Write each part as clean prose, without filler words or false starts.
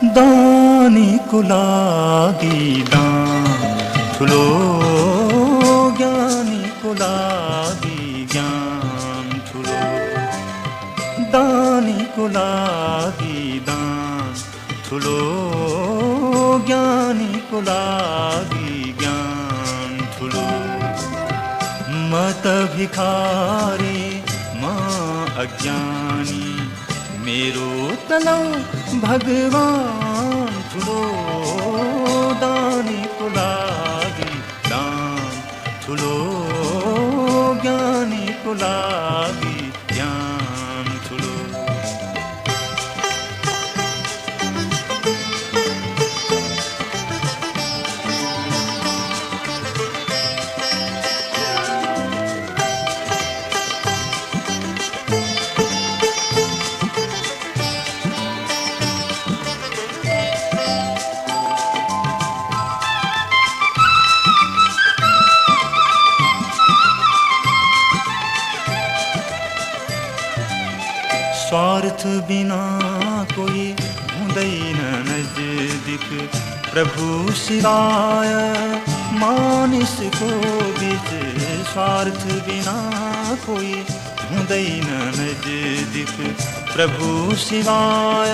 दानीको लागि दान ठुलो, ज्ञानीको लागि ज्ञान ठुलो। दानीको लागि दान ठुलो, ज्ञानीको लागि ज्ञान ठुलो। म त भिखारी म अज्ञानी, मेरो तलौ भगवान ठुलो। दानीको लागि दान ठुलो, ज्ञानीको लागि ज्ञान ठुलो। स्वार्थ बिना कोही हुँदैन नजदीक, प्रभु सिवाय मानिसको बीच। स्वार्थ बिना कोही हुँदैन नजदीक, प्रभु सिवाय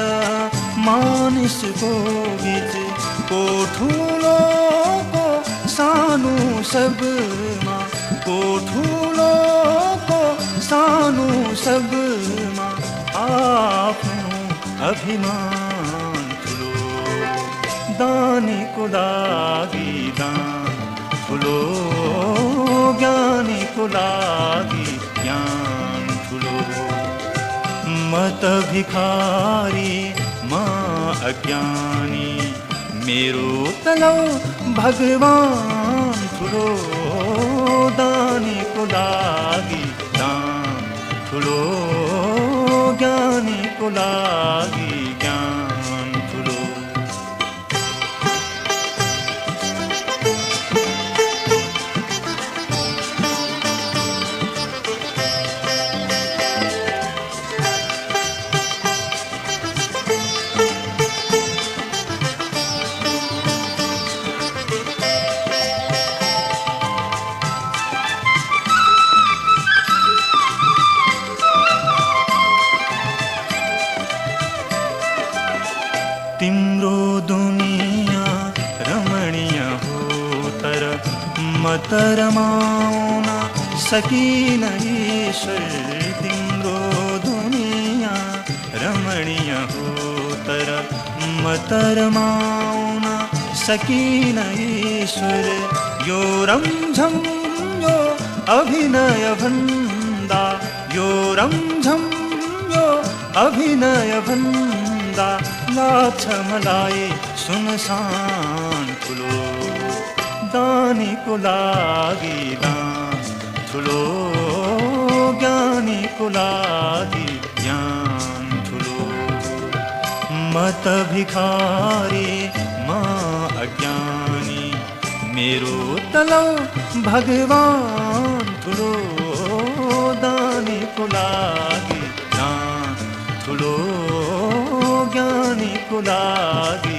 मानिसको बीच। को ठुलो को सानो सबमा, को ठुलो को सानो सबमा आफ्नो अभिमान ठुलो। दानीको लागि दान ठुलो, ज्ञानीको लागि ज्ञान ठुलो। म त भिखारी म अज्ञानी, मेरो तलौ भगवान ठुलो। दानीको लागि दान ठुलो, ज्ञानीको लागि ज्ञान ठुलो। तिम्रो दुनिया रमणीय हो तर म त रमाउन सकिन ईश्वर। तिम्रो दुनिया रमणीय हो तर म त रमाउन सकिन ईश्वर। यो रमझम यो अभिनय भन्दा, यो रमझम यो अभिनय भन्दा लाग्छ मलाई सुनसान ठुलो। दानीको लागि दान ठुलो, ज्ञानीको लागि ज्ञान ठुलो। म त भिखारी म अज्ञानी, मेरो तलौ भगवान ठुलो। दानीको लागि दान ठुलो, ज्ञानीको लागि